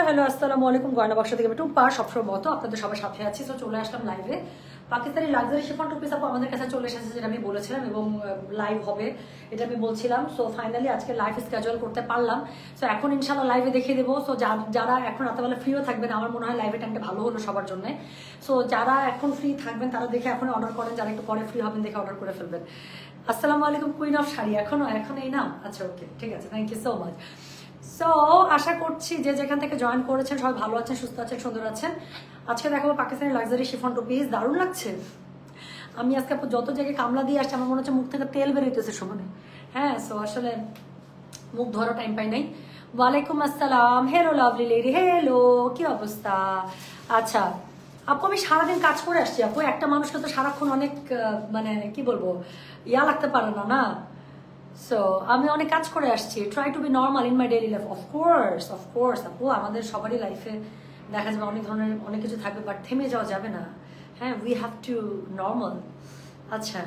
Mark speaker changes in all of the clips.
Speaker 1: Hello আসসালামু আলাইকুম। গয়না বাক্স থেকে আমি টুম্পা, সবসময় মতো আপনাদের সবার সাথে আছি। তো চলে আসলাম লাইভে। Pakistani luxury chiffon two piece আপু আমাদের কাছে চলে এসেছে, যেটা আমি বলেছিলাম, এবং লাইভ হবে এটা আমি বলছিলাম। সো ফাইনালি আজকে লাইভ স্কেজুয়াল করতে পারলাম। সো এখন ইনশাল্লাহ লাইভে দেখিয়ে দেবো। সো যারা এখন রাতেবেলা ফ্রিও থাকবেন, আমার মনে হয় লাইভের টাইমটা ভালো হলো সবার জন্য। সো যারা এখন ফ্রি থাকবেন তারা দেখে এখন অর্ডার করেন, যারা একটু পরে ফ্রি হবেন দেখে অর্ডার করে ফেলবেন। আসসালামু আলাইকুম কুইন অফ শাড়ি। এখন এই নাম? আচ্ছা, ওকে, ঠিক আছে, thank you so much. So আশা করছি যে যেখান থেকে জয়েন করেছেন সবাই ভালো আছেন, সুস্থ আছেন, সুন্দর আছেন। আজকে দেখাবো Pakistani luxury chiffon two piece. দারুণ লাগছে। আমি আজকে যত জায়গায় কামলা দিয়ে আসছি আমার মনে হচ্ছে মুখ থেকে তেল বেরোইতেছে সমানে। হ্যাঁ, সো আসলে মুখ ধরো টাইম পাই নাই। ওয়ালাইকুম আসসালাম। হেলো লাভলি লেডি, হেলো, কি অবস্থা? আচ্ছা আপু, আমি সারাদিন কাজ করে আসছি আপু। একটা মানুষকে তো সারাক্ষণ অনেক মানে কি বলবো, ইয়া লাগতে পারে না না। সো আমি অনেক কাজ করে আসছি। Try to be normal in my daily life. Of course আপু, আমাদের সবারই লাইফে দেখা যাবে অনেক ধরনের অনেক কিছু থাকবে, বাট থেমে যাওয়া যাবে না। হ্যাঁ, উই হ্যাভ টু নর্মাল। আচ্ছা,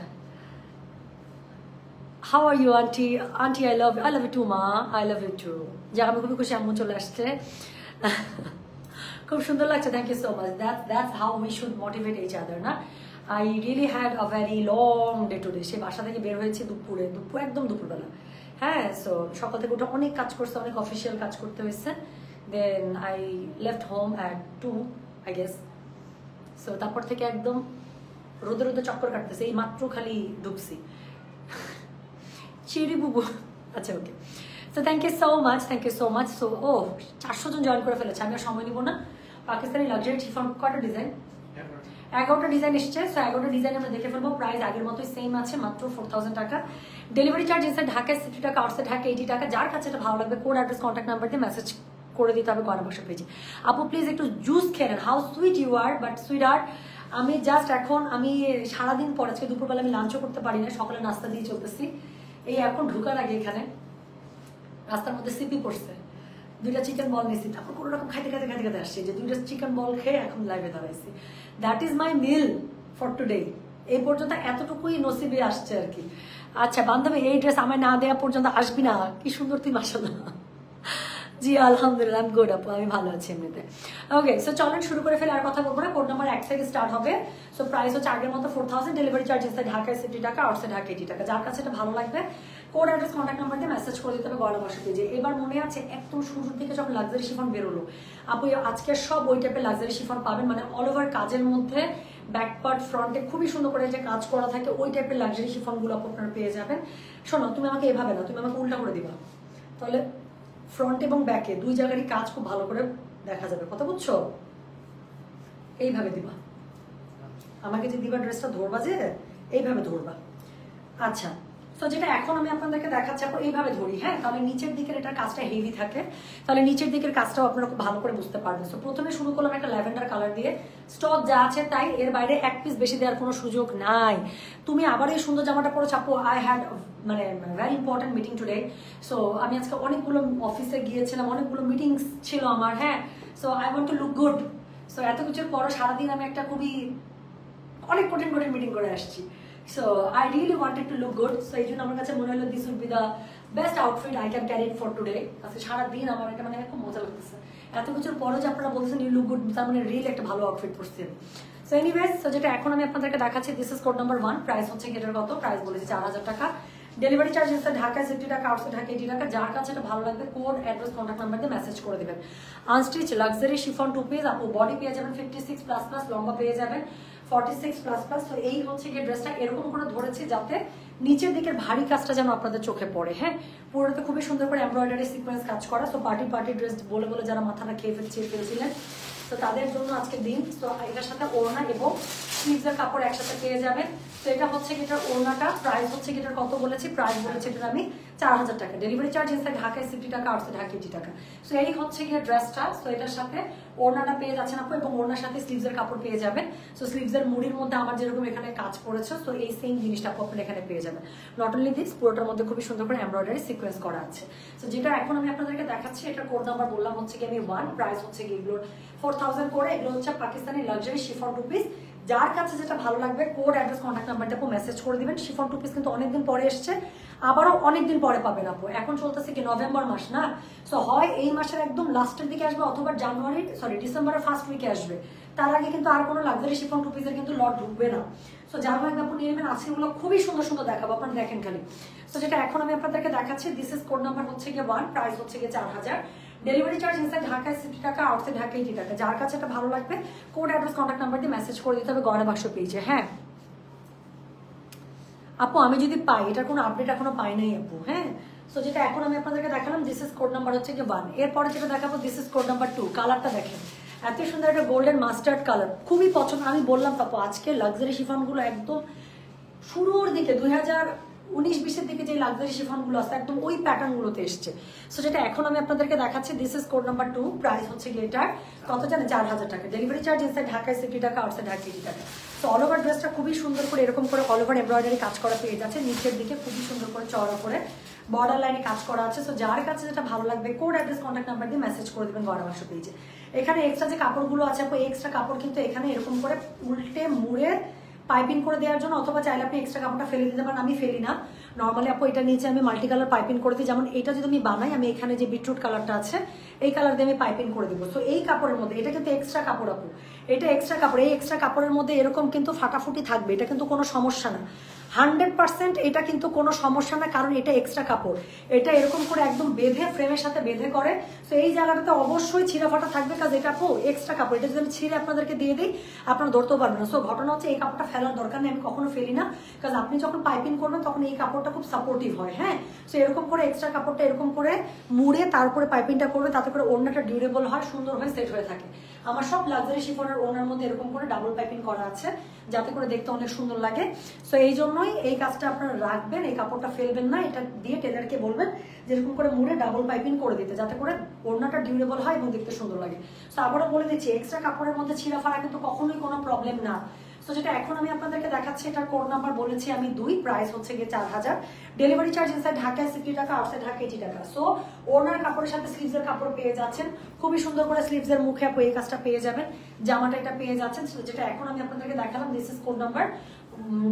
Speaker 1: how are you aunty? Aunty I love you too মা, আই লাভ ইউ টু। যাক, আমি খুবই খুশি আম্মু চলে আসছে। খুব সুন্দর লাগছে, thank you so much. That's how we should motivate each other না। I really had a very long day today. সে বাসা থেকে বের হয়েছে দুপুর একদম দুপুরবেলা। হ্যাঁ, সো সকাল থেকে ওটা অনেক কাজ করছে, অনেক অফিসিয়াল কাজ করতে হয়েছে। Then I left home at 2 I guess. So তারপর থেকে একদম রোদে রোদে চক্কর কাটতেছে, এই মাত্র খালি ঢুকছি। চিড়ি বুবু, আচ্ছা, okay. So thank you so much. So 400 জন জয়েন করে ফেলেছে, আমি আর সময় নিব না। পাকিস্তানি লাক্সারি শিফন কয়টা ডিজাইন? 11টা ডিজাইন এসছে। সো 11টা ডিজাইন আমরা দেখে ফেলবো। প্রাইস আগের মতোই সেম আছে, মাত্র 4000 টাকা। ডেলিভারি চার্জ ইনসাইড ঢাকায় 60 টাকা, আউটসাইড ঢাকা 80 টাকা। যার কাছে এটা ভালো লাগবে কোড অ্যাড্রেস কন্ট্যাক্ট নাম্বার দিয়ে মেসেজ করে দিতে হবে গয়না বাক্স পেজে। আপু প্লিজ একটু জুস খেয়ে নেন। How sweet you are, but sweet আর আমি জাস্ট এখন আমি সারাদিন পর আজকে দুপুরবেলা আমি লাঞ্চও করতে পারি না, সকালে নাস্তা দিয়ে চলতেছি। এই এখন ঢুকার আগে এখানে রাস্তার মধ্যে সিপি পড়ছে, 2টা চিকেন বল নিয়েছি, তারপর কোনো রকম খাইতে আসছে, যে 2টা চিকেন বল খেয়ে এখন লাইভে দাঁড়াইছি। That is my mill for today. এই পর্যন্ত এতটুকুই নসিবে আসছে আর কি। আচ্ছা বান্ধবী, এই ড্রেস আমায় না দেওয়া পর্যন্ত আসবি না। কি সুন্দর তুই, মাশাআল্লাহ। জি আলহামদুলিল্লাহ, আমি গুড আপু, আমি ভালো আছি এমনিতে। ওকে, সো চলেন শুরু করে ফেলে, আর কথা বলবো না। কোড নাম্বার 1 থেকে স্টার্ট হবে। সো প্রাইস হচ্ছে আগের মতো 4000। ডেলিভারি চার্জ ইনসাইড ঢাকায় 60 টাকা, আউটসাইড ঢাকা 80 টাকা। যার কাছে এটা ভালো লাগবে কোড অ্যাড্রেস কন্ট্যাক্ট নাম্বার দিয়ে মেসেজ করে দিতে হবে গয়না বাক্স পেজে। এবার মনে আছে একদম শুরুর দিকে যখন লাক্সারি শিফন বেরোলো আপু, আজকে সব ওই টাইপের লাক্সারি শিফন পাবেন, মানে অল ওভার কাজের মধ্যে ব্যাক পার্ট ফ্রন্টে খুবই সুন্দর করে যে কাজ করা থাকে, ওই টাইপের লাক্সারি শিফন গুলো আপনারা পেয়ে যাবেন। শোনো, তুমি আমাকে এভাবে না, তুমি আমাকে উল্টা করে দিবা, তাহলে ফ্রন্ট এবং ব্যাকে দুই জায়গারই কাজ খুব ভালো করে দেখা যাবে। কথা বুঝছো? এইভাবে দিবা, আমাকে যে দিবা ড্রেসটা ধরবা, যে এইভাবে ধরবা। আচ্ছা, তো যেটা এখন আমি আপনাদেরকে দেখাচ্ছি আপু, এইভাবে ধরি। হ্যাঁ, তাহলে নিচের দিকের এটার কাজটা হেভি থাকে, তাহলে নিচের দিকের কাজটাও আপনারা খুব ভালো করে বুঝতে পারবেন। তো প্রথমে শুরু করলাম একটা ল্যাভেন্ডার কালার দিয়ে। স্টক যা আছে তাই, এর বাইরে এক পিস বেশি দেওয়ার কোনো সুযোগ নাই। তুমি আবার এই সুন্দর জামাটা পরেছো আপু। আই হ্যাড মানে very important meeting today. So আমি আজকে অনেকগুলো অফিসে গিয়েছিলাম, অনেকগুলো মিটিংস ছিল আমার। হ্যাঁ, so I want to look good. So এত কিছুর পরও সারাদিন আমি একটা অনেক কঠিন মিটিং করে আসছি। So I really wanted to look good. So এই জন্য আমার কাছে মনে হলো this would be the best outfit I can carry it for today. আজকে সারাদিন আমার এটা মানে খুব মজা লাগতেছে। এত কিছুর পরও যে আপনারা বলছেন you look good, তার মানে রিয়েলি একটা ভালো আউটফিট পরছেন। সো এনিওয়েজ, সো যেটা এখন আমি আপনাদেরকে দেখাচ্ছি, this is code number 1। Price হচ্ছে এটার কত? প্রাইস বলেছি 4000 টাকা। ডেলিভারি চার্জ হচ্ছে ঢাকায় 60 টাকা, আউটসাইড ঢাকা 80 টাকা। যার কাছে এটা ভালো লাগবে কোড অ্যাড্রেস কন্ট্যাক্ট নাম্বার দিয়ে মেসেজ করে দেবেন। Unstitch luxury chiffon two piece আপু, বডি পেয়ে যাবেন 56++, লম্বা পেয়ে যাবেন 46++। তো এই হচ্ছে গিয়ে ড্রেসটা এরকম করে ধরেছি যাতে নিচের দিকের ভারী কাজটা যেন আপনাদের চোখে পড়ে। হ্যাঁ, পুরোটাতে খুবই সুন্দর করে এমব্রয়ডারি সিকোয়েন্স কাজ করা। তো পার্টি ড্রেস বলে বলে যারা মাথাটা খেয়ে ফেলছিলেন, তো তাদের জন্য আজকে দিন। তো এটার সাথে ওড়না এবং স্লিভসের কাপড় একসাথে পেয়ে যাবেন। তো এটা হচ্ছে গিটার ওড়নাটা। প্রাইস হচ্ছে গিটার কত বলেছি? প্রাইস বলেছি এটার আমি 4000 টাকা। ডেলিভারি চার্জ ইনসাইড ঢাকায় 60 টাকা, আউটসাইড ঢাকা 80 টাকা। সো এই হচ্ছে গিয়ে ড্রেসটা। সো এটার সাথে ওড়নাটা পেয়ে যাচ্ছেন আপু, এবং ওড়নার সাথে স্লিভসের কাপড় পেয়ে যাবেন। সো স্লিভসের মুড়ির মধ্যে আমার যেরকম এখানে কাজ পড়েছে, তো এই সেম জিনিসটা আপু আপনারা এখানে পেয়ে যাবেন। নট অনলি দিস, পুরোটার মধ্যে খুবই সুন্দর করে এমব্রয়ডারি সিকোয়েন্স করা আছে। সো যেটা এখন আমি আপনাদেরকে দেখাচ্ছি, এটা কোড নাম্বার বললাম হচ্ছে কি আমি 1। প্রাইস হচ্ছে কি এগুলোর 4000 করে। এগুলো হচ্ছে Pakistani luxury chiffon two piece. যার কাছে যেটা ভালো লাগবে কোড অ্যাড্রেস কন্ট্যাক্ট নাম্বারটা আপু মেসেজ করে দিবেন। শিফন 2 পিস কিন্তু অনেকদিন পরে এসছে, আবারও অনেকদিন পরে পাবেন আপু। এখন চলতেছে কি নভেম্বর মাস না, সো হয় এই মাসের একদম লাস্টের দিকে আসবে অথবা ডিসেম্বরের ফার্স্ট উইকে আসবে। তার আগে কিন্তু আর কোনো লাক্সারি শিফন 2 পিসের কিন্তু লট ঢুকবে না। সো যার লাগবে আপু নিয়ে নেবেন। আজকেগুলো খুবই সুন্দর সুন্দর দেখাবো, আপনারা দেখেন খালি। সো যেটা এখন আমি আপনাদেরকে দেখাচ্ছি, দিস ইজ কোড নাম্বার হচ্ছে গিয়ে 1, প্রাইস হচ্ছে গিয়ে 4000। ডেলিভারি চার্জ ইনসাইড ঢাকায় 60 টাকা, আউটসাইড ঢাকা 80 টাকা। যার কাছে এটা ভালো লাগবে কোড অ্যাড্রেস কন্ট্যাক্ট নাম্বার দিয়ে মেসেজ করে দিতে হবে গয়না বাক্স পেজে। হ্যাঁ আপু আমি যদি পাই, এটার কোনো আপডেট এখনো পাই নাই আপু। হ্যাঁ সো যেটা এখন আমি আপনাদেরকে দেখালাম দিস ইজ কোড নাম্বার হচ্ছে গিয়ে 1। এরপরে যেটা দেখাবো দিস ইজ কোড নাম্বার 2। কালারটা দেখেন এত সুন্দর একটা গোল্ডেন মাস্টার্ড কালার, খুবই পছন্দ। আমি বললাম আপু আজকে লাক্সারি শিফনগুলো একদম শুরুর দিকে 2019-20 দিকে যে লাক্সারি শিফনগুলো আছে একদম ওই প্যাটার্নগুলোতে এসছে। সো যেটা এখন আমি আপনাদেরকে দেখাচ্ছি this is code number 2, price হচ্ছে গিয়ে এটার কত জানেন 4000 টাকা। ডেলিভারি চার্জ ইনসাইড ঢাকায় 60 টাকা, আউটসাইড ঢাকা 80 টাকা। তো অল ওভার ড্রেসটা খুবই সুন্দর করে এরকম করে অল ওভার এমব্রয়ডারি কাজ করা পেয়ে যাচ্ছে, নিচের দিকে খুবই সুন্দর করে চওড়া করে বর্ডার লাইনে কাজ করা আছে। সো যার কাছে যেটা ভালো লাগবে কোড অ্যাড্রেস কন্ট্যাক্ট নাম্বার দিয়ে মেসেজ করে দেবেন গয়না বাক্স পেজে। এখানে এক্সট্রা যে কাপড়গুলো আছে আপু, এক্সট্রা কাপড় কিন্তু এখানে এরকম করে উল্টে মুড়ে পাইপিং করে দেওয়ার জন্য, অথবা চাইলে আপনি এক্সট্রা কাপড়টা ফেলে দিতে পারেন। আমি ফেলি না নর্মালি আপু, এটা নিচে আমি মাল্টি কালার পাইপিং করে দিই। যেমন এটা যদি আমি বানাই, আমি এখানে যে বিটরুট কালারটা আছে এই কালার দিয়ে আমি পাইপিং করে দেবো। তো এই কাপড়ের মধ্যে এটা কিন্তু এক্সট্রা কাপড় আপু, এটা এক্সট্রা কাপড়। এই এক্সট্রা কাপড়ের মধ্যে এরকম কিন্তু ফাটাফুটি থাকবে, এটা কিন্তু কোনো সমস্যা না। 100% এটা কিন্তু কোনো সমস্যা না, কারণ এটা এক্সট্রা কাপড়। এটা এরকম করে একদম বেঁধে ফ্রেমের সাথে বেঁধে করে। তো এই জায়গাটাতে অবশ্যই ছিঁড়া ফাটা থাকবে, কাজ এটা আপু এক্সট্রা কাপড়। এটা যদি আমি ছিঁড়ে আপনাদেরকে দিয়ে দিই আপনারা ধরতেও পারবেন না। সো ঘটনা হচ্ছে এই কাপড়টা ফেলার দরকার নেই, আমি কখনো ফেলি না, কারণ আপনি যখন পাইপিং করবেন তখন এই কাপড়টা খুব সাপোর্টিভ হয়। হ্যাঁ সো এরকম করে এক্সট্রা কাপড়টা এরকম করে মুড়ে তারপরে পাইপিংটা করবে, তাতে করে ওড়নাটা ডিউরেবল হয়, সুন্দর হয়ে সেট হয়ে থাকে। আমার সব লাক্সারি শিফনের ওড়নার মধ্যে এরকম করে ডাবল পাইপিং করা আছে, যাতে করে দেখতে অনেক সুন্দর লাগে। সো এই জন্যই এই কাজটা আপনারা রাখবেন, এই কাপড়টা ফেলবেন না। এটা দিয়ে টেলারকে বলবেন যেরকম করে মুড়ে ডাবল পাইপিং করে দিতে, যাতে করে ওড়নাটা ডিউরেবল হয় এবং দেখতে সুন্দর লাগে। তো আবারও বলে দিচ্ছি এক্সট্রা কাপড়ের মধ্যে ছিঁড়া ফাড়া কিন্তু কখনোই কোনো প্রবলেম না। তো যেটা এখন আমি আপনাদেরকে দেখাচ্ছি, এটার কোড নাম্বার বলেছি আমি 2, প্রাইস হচ্ছে গিয়ে 4000। ডেলিভারি চার্জ ইনসাইড ঢাকায় 60 টাকা, আউটসাইড ঢাকা 80 টাকা। সো ওনার কাপড়ের সাথে স্লিভসের কাপড় পেয়ে যাচ্ছেন, খুবই সুন্দর করে স্লিভসের মুখে আপু এই কাজটা পেয়ে যাবেন, জামাটা এটা পেয়ে যাচ্ছেন। যেটা এখন আমি আপনাদেরকে দেখালাম this is code number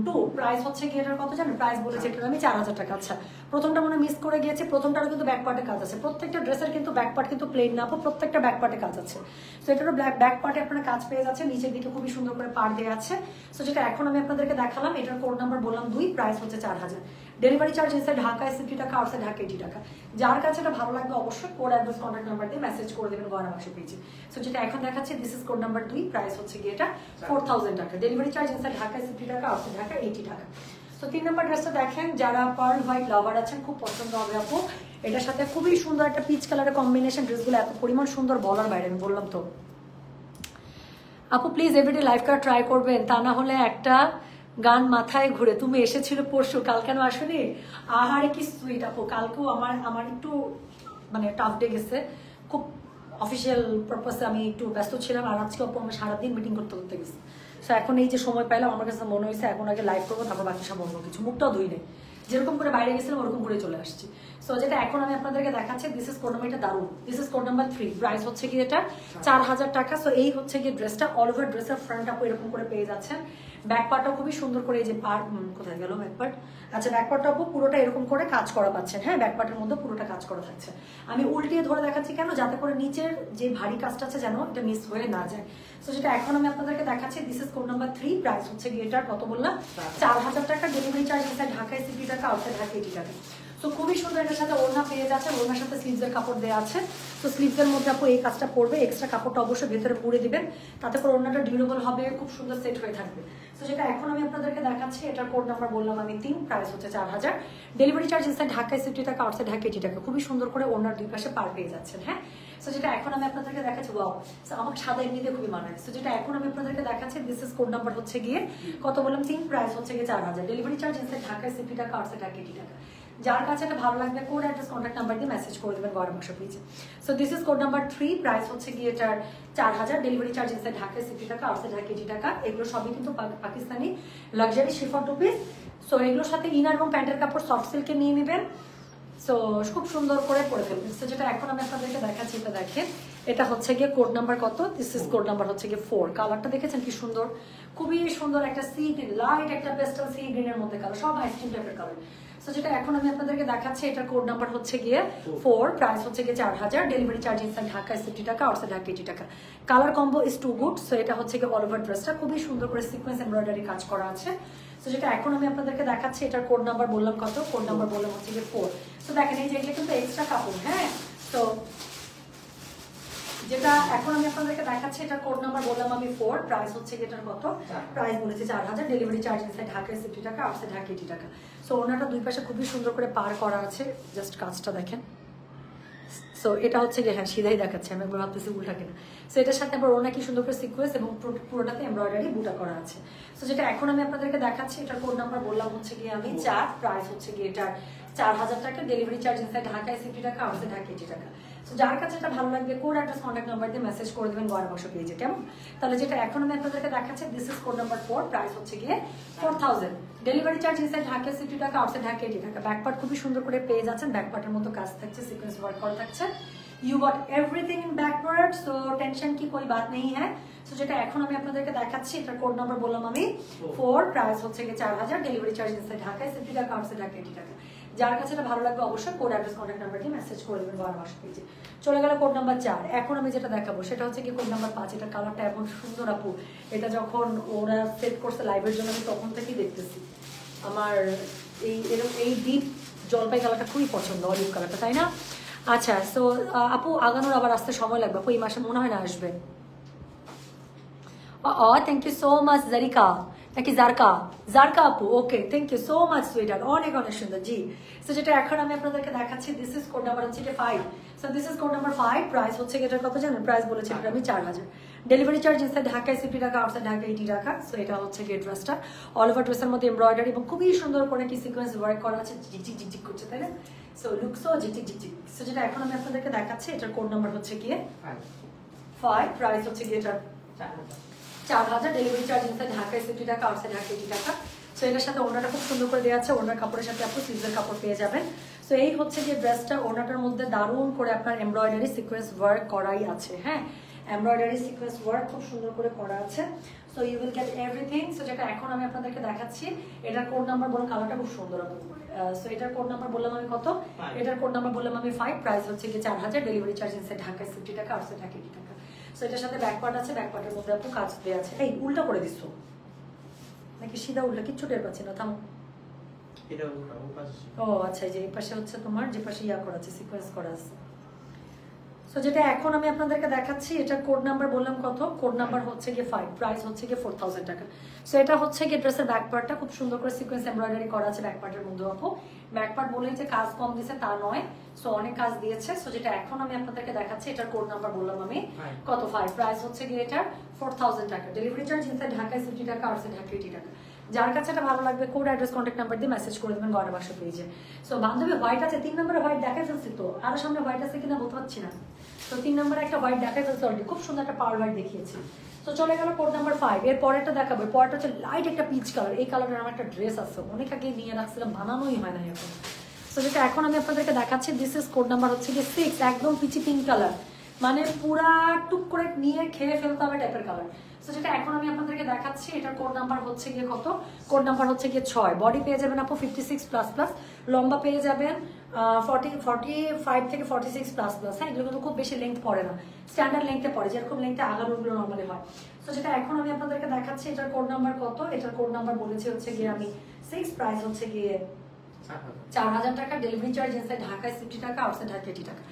Speaker 1: 2, price হচ্ছে গিয়ে এটার কত জানেন, প্রাইস বলেছে এটা আমি 4000 টাকা। আচ্ছা প্রথমটা মনে মিস করে গিয়েছে, প্রথমটারও কিন্তু ব্যাক পার্টে কাজ আছে। প্রত্যেকটা ড্রেসের কিন্তু ব্যাক পার্ট কিন্তু প্লেন না, প্রত্যেকটা ব্যাক পার্টে কাজ আছে। সো এটারও ব্যাক পার্টে আপনারা কাজ পেয়ে যাচ্ছে, নিচের দিকে খুবই সুন্দর করে পাড় দেওয়া আছে। সো যেটা এখন আমি আপনাদেরকে দেখালাম এটার কোড নাম্বার বললাম 2, প্রাইস হচ্ছে 4000। ডেলিভারি চার্জ ইনসাইড ঢাকায় 60 টাকা, আউটসাইড ঢাকা 80 টাকা। যার কাছে এটা ভালো লাগবে অবশ্যই কোড অ্যাড্রেস কন্ট্যাক্ট নাম্বার দিয়ে মেসেজ করে দেবেন গয়না বাক্স পেজে। সো যেটা এখন দেখাচ্ছি this is code number 2, price হচ্ছে গিয়ে এটা 4000 টাকা। ডেলিভারি চার্জ ইনসাইড ঢাকায় 60 টাকা, আউটসাইড ঢাকা 80 টাকা। তো 3 নম্বর ড্রেসটা দেখেন, যারা পার্ল হোয়াইট লাভার আছেন খুব পছন্দ হবে আপু। এটার সাথে খুবই সুন্দর একটা পিচ কালারের কম্বিনেশন। ড্রেসগুলো এত পরিমাণ সুন্দর বলার বাইরে, আমি বললাম তো আপু please everyday live card try করবেন, তা না হলে একটা গান মাথায় ঘুরে। তুমি এসেছিল পরশু, কাল কেন আসনি? আহারে কি সুইট আপু, কালকেও আমার একটু মানে টাফ ডে গেছে, খুব অফিসিয়াল পারপাসে আমি একটু ব্যস্ত ছিলাম। আর আজকে আপু আমি সারাদিন মিটিং করতে করতে গেছি। সো এখন এই যে সময় পাইলাম, আমার কাছে মনে হয়েছে এখন আগে লাইভ করবো, তারপর বাকি সব অন্য কিছু। মুখটাও ধুই নেই, যেরকম করে বাইরে গেছিলাম ওরকম করে চলে আসছি। সো যেটা এখন আমি আপনাদেরকে দেখাচ্ছি দিস ইজ কোড নাম্বার, এটা দারুন, this is code number 3, price হচ্ছে কি এটা 4000 টাকা। সো এই হচ্ছে কি ড্রেসটা, অল ওভার ড্রেসের ফ্রন্ট আপু এরকম করে পেয়ে যাচ্ছেন। ব্যাক পার্টটা খুবই সুন্দর করে, এই যে কোথায় গেল ব্যাক পার্ট, আচ্ছা ব্যাক পার্টটা আপু পুরোটা এরকম করে কাজ করা পাচ্ছেন। হ্যাঁ ব্যাক পার্টের মধ্যে পুরোটা কাজ করা থাকছে। আমি উল্টিয়ে ধরে দেখাচ্ছি কেন, যাতে করে নিচের যে ভারী কাজটা আছে যেন এটা মিস হয়ে না যায়। সো যেটা এখন আমি আপনাদেরকে দেখাচ্ছি this is code number 3, price হচ্ছে গিয়ে এটার কত বললাম 4000 টাকা। ডেলিভারি চার্জ ইনসাইড ঢাকায় 60 টাকা, আউটসাইড ঢাকা 80 টাকা। তো খুবই সুন্দর, এটার সাথে ওড়না পেয়ে যাচ্ছে, ওড়নার সাথে স্লিভসের কাপড় দেওয়া আছে। তো স্লিভসের মধ্যে আপু এই কাজটা পড়বে, এক্সট্রা কাপড়টা অবশ্যই ভেতরে পুড়ে দিবেন, তাতে করে ওড়নাটা ডিউরেবল হবে, খুব সুন্দর সেট হয়ে থাকবে। তো যেটা এখন আমি আপনাদেরকে দেখাচ্ছি এটার কোড নাম্বার বললাম আমি 3, প্রাইস হচ্ছে 4000। ডেলিভারি চার্জ ইনসাইড ঢাকায় 60 টাকা, আউটসাইড ঢাকা 80 টাকা। খুবই সুন্দর করে ওড়নার দুই পাশে পার পেয়ে যাচ্ছেন। হ্যাঁ সো যেটা এখন আমি আপনাদেরকে দেখাচ্ছি, ওয়াও আমাকে সাদা এমনিতে খুবই মানায়। সো যেটা এখন আমি আপনাদেরকে দেখাচ্ছি দিস ইজ কোড নাম্বার হচ্ছে গিয়ে কত বললাম 3, প্রাইস হচ্ছে গিয়ে 4000। ডেলিভারি চার্জ ইনসাইড ঢাকায় 60 টাকা, আউটসাইড ঢাকা 80 টাকা। যার কাছে এটা ভালো লাগবে কোড অ্যাড্রেস কন্ট্যাক্ট নাম্বার দিয়ে মেসেজ করে দেবেন গয়না বাক্স পেজে। So this is code number 3, price হচ্ছে গিয়ে এটার 4000। ডেলিভারি চার্জ ইনসাইড ঢাকায় 60 টাকা, আউটসাইড ঢাকা 80 টাকা। এগুলো সবই কিন্তু Pakistani luxury chiffon 2 piece. So এগুলোর সাথে ইনার এবং প্যান্টের কাপড় সফট সিল্কে নিয়ে নেবেন। সো খুব সুন্দর করে পরে ফেলবেন। সো যেটা এখন আমি আপনাদেরকে দেখাচ্ছি, এটা দেখেন এটা হচ্ছে গিয়ে কোড নাম্বার কত, দিস ইজ কোড নাম্বার হচ্ছে গিয়ে 4। কালারটা দেখেছেন কি সুন্দর, খুবই সুন্দর একটা সি গ্রিন, লাইট একটা পেস্টাল সি গ্রিনের মধ্যে কালার, সব আইসক্রিম টাইপের কালার। সো যেটা এখন আমি আপনাদেরকে দেখাচ্ছি, এটার কোড নাম্বার হচ্ছে গিয়ে 4, প্রাইস হচ্ছে গিয়ে 4000, ডেলিভারি চার্জ ইনসাইড ঢাকা 50 টাকা, আউটসাইড ঢাকা 80 টাকা। Colour combo is too good. So এটা হচ্ছে গিয়ে অল ওভার ড্রেসটা খুবই সুন্দর করে সিকোয়েন্স এমব্রয়ডারি কাজ করা আছে। সো যেটা এখন আমি আপনাদেরকে দেখাচ্ছি, এটার কোড নাম্বার বললাম কত, কোড নাম্বার বললাম হচ্ছে গিয়ে 4। সো দেখেন এই যে এগুলো কিন্তু এক্সট্রা কাপড়, হ্যাঁ। তো যেটা এখন আমি আপনাদেরকে দেখাচ্ছি, এটার কোড নাম্বার বললাম আমি 4, প্রাইস হচ্ছে কি এটার কত, প্রাইস বলেছি 4000, ডেলিভারি চার্জ ইনসাইড ঢাকা 50 টাকা, আউটসাইড ঢাকা 80 টাকা। সো ওনাটা দুই পাশে খুবই সুন্দর করে পার করা আছে, জাস্ট কাজটা দেখেন। সো এটা হচ্ছে যে হ্যাঁ সিধাই দেখাচ্ছে, আমি একবার ভাবতেছি উল্টা কিনা। সো এটার সাথে আবার ওনা কি সুন্দর করে সিকোয়েন্স এবং পুরোটাতে এমব্রয়ডারি বুটা করা আছে। সো যেটা এখন আমি আপনাদেরকে দেখাচ্ছি, এটার কোড নাম্বার বললাম হচ্ছে গিয়ে আমি 4, প্রাইস হচ্ছে গিয়ে এটার 4000 টাকা, ডেলিভারি চার্জ ইনসাইড ঢাকায় 50 টাকা, আউটসাইড ঢাকা 80 টাকা। সো যার কাছে এটা ভালো লাগবে কোড অ্যাড্রেস কন্ট্যাক্ট নাম্বার দিয়ে মেসেজ করে দেবেন গয়না বাক্স পেজে, কেমন? তাহলে যেটা এখন আমি আপনাদেরকে দেখাচ্ছি, this is code number 4, price হচ্ছে গিয়ে 4000, ডেলিভারি চার্জ ইনসাইড ঢাকা 50 টাকা, আউটসাইড ঢাকা 80 টাকা। ব্যাকপার্ট খুবই সুন্দর করে পেয়ে যাচ্ছেন, ব্যাকপার্টের মতো কাজ থাকছে, সিকোয়েন্স ওয়ার্ক করা থাকছে। You got everything in backward, so tension की कोई बात नहीं है। So যেটা এখন আমি আপনাদেরকে দেখাচ্ছি, এটার কোড নাম্বার বললাম আমি 4, প্রাইস হচ্ছে গিয়ে 4000, ডেলিভারি চার্জ ইনসাইড ঢাকায় 50 টাকা, আউটসাইড ঢাকা 80 টাকা। যার কাছে এটা ভালো লাগবে অবশ্যই কোড অ্যাড্রেস কন্ট্যাক্ট নাম্বার দিয়ে মেসেজ করে দেবেন গয়না বাক্স পেজে। চলে গেল কোড নাম্বার 4। এখন আমি যেটা দেখাবো সেটা হচ্ছে কি কোড নাম্বার 5। এটা কালারটা এমন সুন্দর আপু, এটা যখন ওরা সেট করছে লাইভের জন্য আমি তখন থেকেই দেখতেছি। আমার এই ডিপ জলপাই কালারটা খুবই পছন্দ, অলিভ কালারটা, তাই না? আচ্ছা, সো আপু আগানোর আবার আসতে সময় লাগবে আপু, এই মাসে মনে হয় না আসবে। Thank you so much Zarika, নাকি জারকা আপু, okay, thank you so much সুইটার, অনেক অনেক সুন্দর। জি, সো যেটা এখন আমি আপনাদেরকে দেখাচ্ছি, দিস ইজ কোড নাম্বার হচ্ছে 5। So this is code number 5, price হচ্ছে এটার কত জানেন? প্রাইস বলেছি এটা আমি 4000, ডেলিভারি চার্জ ইনসাইড ঢাকায় 50 টাকা, আউটসাইড ঢাকা 80 টাকা। সো এটা হচ্ছে গিয়ে ড্রেসটা অল ওভার ড্রেসের মধ্যে এমব্রয়ডারি এবং খুবই সুন্দর করে কি সিকোয়েন্স ওয়ার্ক করা আছে, ঝিকঝিক ঝিকঝিক করছে, তাই না? সো লুক সো ঝিকঝিক ঝিকঝিক। সো যেটা এখন আমি আপনাদেরকে দেখাচ্ছি, এটার কোড নাম্বার হচ্ছে গিয়ে 5, প্রাইস হচ্ছে গিয়ে এটা 4000, ডেলিভারি চার্জ ইনসাইড ঢাকায় 50 টাকা, আউটসাইড ঢাকা 80 টাকা। সো এটার সাথে ওনাটা খুব সুন্দর করে দেওয়া আছে, ওনার কাপড়ের সাথে আপনি স্লিভের কাপড় পেয়ে যাবেন। সো এই হচ্ছে যে ড্রেসটা, ওনাটার মধ্যে দারুণ করে আপনার এমব্রয়ডারি সিকোয়েন্স ওয়ার্ক করাই আছে, হ্যাঁ, এমব্রয়ডারি সিকোয়েন্স ওয়ার্ক খুব সুন্দর করে করা আছে। So you will get everything. So যেটা এখন আমি আপনাদেরকে দেখাচ্ছি, এটার কোড নাম্বার বলুন, কালারটা খুব সুন্দর। সো এটার কোড নাম্বার বললাম আমি কত, এটার কোড নাম্বার বললাম আমি 5, প্রাইস হচ্ছে গিয়ে 4000, ডেলিভারি চার্জ ইনসাইড ঢাকায় 50 টাকা, আউটসাইড ঢাকা 80 টাকা। সো এটার সাথে ব্যাকপার্ট আছে, ব্যাকপার্টের মধ্যে আপু কাজ দেওয়া আছে। এই উল্টা করে দিচ্ছ নাকি সিধা উল্টা? কিচ্ছু টের পাচ্ছি না, থামো। ও আচ্ছা, এই যে এই পাশে হচ্ছে তোমার, যে পাশে ইয়া করা আছে, সিকোয়েন্স করা আছে। সো যেটা এখন আমি আপনাদেরকে দেখাচ্ছি, এটার কোড নাম্বার বললাম কত, কোড নাম্বার হচ্ছে গিয়ে 5, প্রাইস হচ্ছে গিয়ে 4000 টাকা। সো এটা হচ্ছে গিয়ে ড্রেসের ব্যাকপার্টটা খুব সুন্দর করে সিকোয়েন্স এমব্রয়ডারি করা আছে ব্যাকপার্টের মধ্যে আপু। ব্যাকপার্ট বলেই যে কাজ কম দিয়েছে তা নয়, সো অনেক কাজ দিয়েছে। সো যেটা এখন আমি আপনাদেরকে দেখাচ্ছি, এটার কোড নাম্বার বললাম আমি কত, 5, প্রাইস হচ্ছে গিয়ে এটার 4000 টাকা, ডেলিভারি চার্জ ইনসাইড ঢাকায় 50 টাকা, আউটসাইড ঢাকা 80 টাকা। যার কাছে এটা ভালো লাগবে কোড অ্যাড্রেস কন্ট্যাক্ট নাম্বার দিয়ে মেসেজ করে দেবেন গয়না বাক্স পেজে। সো বান্ধবী হোয়াইট আছে, 3 নম্বরে হোয়াইট দেখাই ফেলছি, তো আরো সামনে হোয়াইট আছে কিনা বলতে পারছি না। তো 3 নম্বরে একটা হোয়াইট দেখাই ফেলছি অলরেডি, খুব সুন্দর একটা পাওয়ার হোয়াইট দেখিয়েছি। তো চলে গেল কোড নাম্বার 5। এর পরেরটা দেখাবো, পরেরটা হচ্ছে লাইট একটা পিচ কালার। এই কালারের আমার একটা ড্রেস আছে, অনেক আগে নিয়ে রাখছিলাম, বানানোই হয় না এখন। সো যেটা এখন আমি আপনাদেরকে দেখাচ্ছি, দিস ইজ কোড নাম্বার হচ্ছে গিয়ে 6, একদম পিচি পিঙ্ক কালার, মানে পুরা টুক করে নিয়ে খেয়ে ফেলতে হবে টাইপের কালার। সো যেটা এখন আমি আপনাদেরকে দেখাচ্ছি, এটার কোড নাম্বার হচ্ছে গিয়ে কত, কোড নাম্বার হচ্ছে গিয়ে 6। বডি পেয়ে যাবেন আপু 56++, লম্বা পেয়ে যাবেন 45 থেকে 46++। হ্যাঁ, এগুলো কিন্তু খুব বেশি লেন্থ পড়ে না, স্ট্যান্ডার্ড লেন্থে পড়ে, যেরকম লেন্থে আগানোগুলো নর্মালি হয়। সো যেটা এখন আমি আপনাদেরকে দেখাচ্ছি, এটার কোড নাম্বার কত, এটার কোড নাম্বার বলেছি হচ্ছে গিয়ে আমি 6, প্রাইস হচ্ছে গিয়ে 4000 টাকা, ডেলিভারি চার্জ ইনসাইড ঢাকায় 50 টাকা, আউটসাইড ঢাকা 80 টাকা।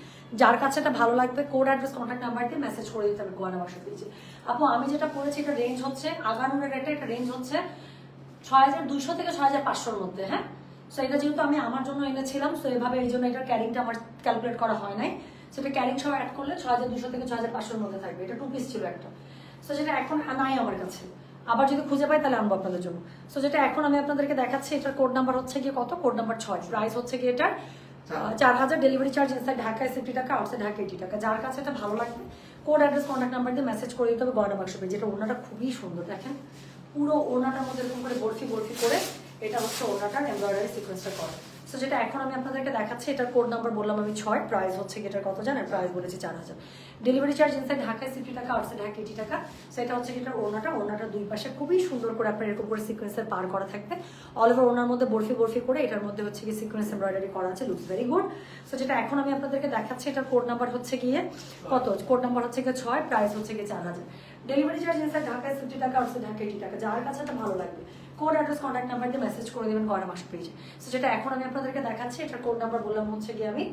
Speaker 1: যার কাছে এটা ভালো লাগবে কোড অ্যাড্রেস কন্ট্যাক্ট নাম্বার দিয়ে মেসেজ করে দিতে হবে গয়না বাক্স পেজে। আপু আমি যেটা পড়েছি এটা রেঞ্জ হচ্ছে, আগানোর রেটে এটা রেঞ্জ হচ্ছে 6200 থেকে 6500-র মধ্যে। হ্যাঁ, সো এটা যেহেতু আমি আমার জন্য এনেছিলাম, সো এভাবে এই জন্য এটার ক্যারিংটা আমার ক্যালকুলেট করা হয় নাই। সো এটা ক্যারিং সহ অ্যাড করলে 6200 থেকে 6500-র মধ্যে থাকবে। এটা 2 পিস ছিল একটা। সো যেটা এখন নাই আমার কাছে, আবার যদি খুঁজে পাই তাহলে আনবো আপনাদের জন্য। সো যেটা এখন আমি আপনাদেরকে দেখাচ্ছি, এটার কোড নাম্বার হচ্ছে গিয়ে কত, কোড নাম্বার 6, প্রাইস হচ্ছে গিয়ে এটার 4000, ডেলিভারি চার্জ ইনসাইড ঢাকায় 50 টাকা, আউটসাইড ঢাকা 80 টাকা। যার কাছে এটা ভালো লাগবে কোড অ্যাড্রেস কন্ট্যাক্ট নাম্বার দিয়ে মেসেজ করে দিতে হবে গয়না বাক্স পেজে। যেটা ওনাটা খুবই সুন্দর, দেখেন পুরো ওনাটার মধ্যে এরকম করে বরফি বরফি করে এটা হচ্ছে ওনাটার এমব্রয়ডারি সিকোয়েন্সটা করা। সো যেটা এখন আমি আপনাদেরকে দেখাচ্ছি, এটার কোড নাম্বার বললাম আমি 6, প্রাইস হচ্ছে এটার কত জানেন? প্রাইস বলেছি 4000। ডেলিভারি চার্জ ইনসাইড ঢাকায় 60 টাকা, আউটসাইড ঢাকা 80 টাকা। সো এটা হচ্ছে এটার ওনাটার দুই পাশে খুবই সুন্দর করে আপনার এরকম করে সিকোয়েন্সের পার করা থাকবে। অল ওভার ওনার মধ্যে বরফি করে, এটার মধ্যে হচ্ছে কি সিকোয়েন্স এমব্রয়ডারি করা আছে, লুকস ভেরি গুড। সো যেটা এখন আমি আপনাদেরকে দেখাচ্ছি, এটার কোড নাম্বার হচ্ছে গিয়ে কত? কোড নাম্বার হচ্ছে গিয়ে 6, প্রাইস হচ্ছে গিয়ে 4000। ডেলিভারি চার্জ ইনসাইড ঢাকায় 60 টাকা, আউটসাইড ঢাকা 80 টাকা। যার কাছে এটা ভালো লাগবে কোড অ্যাড্রেস কন্ট্যাক্ট নাম্বার দিয়ে মেসেজ করে দেবেন গয়না মাস পেজে। সো যেটা এখন আমি আপনাদেরকে দেখাচ্ছি, এটার কোড নাম্বার বললাম হচ্ছে গিয়ে আমি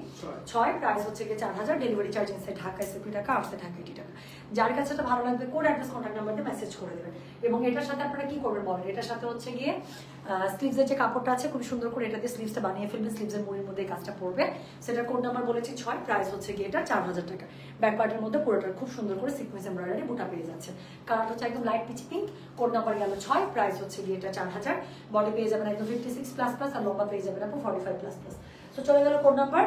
Speaker 1: 6, প্রাইস হচ্ছে গিয়ে 4000। ডেলিভারি চার্জ ইনসাইড ঢাকায় 60 টাকা, আউটসাইড ঢাকা 80 টাকা। যার কাছে এটা ভালো লাগবে কোড অ্যাড্রেস কন্ট্যাক্ট নাম্বার দিয়ে মেসেজ করে দেবেন। এবং এটার সাথে আপনারা কি করবেন বলেন? এটার সাথে হচ্ছে গিয়ে স্লিভসের যে কাপড়টা আছে খুব সুন্দর করে এটা দিয়ে স্লিভসটা বানিয়ে ফেলবেন, স্লিভসের মুড়ির মধ্যে এই কাজটা পড়বে। সেটার কোড নাম্বার বলেছি 6, প্রাইস হচ্ছে গিয়ে এটা 4000 টাকা। ব্যাক পার্টের মধ্যে পুরোটা খুব সুন্দর করে সিকোয়েন্স এমব্রয়ডারি বুটা পেয়ে যাচ্ছে। কালার হচ্ছে একদম light pitch pink, code number গেল 6, প্রাইস হচ্ছে গিয়ে এটা 4000। বডি পেয়ে যাবেন একদম 56++ আর লম্বা পেয়ে যাবেন আপু 45++। সো চলে গেল কোড নাম্বার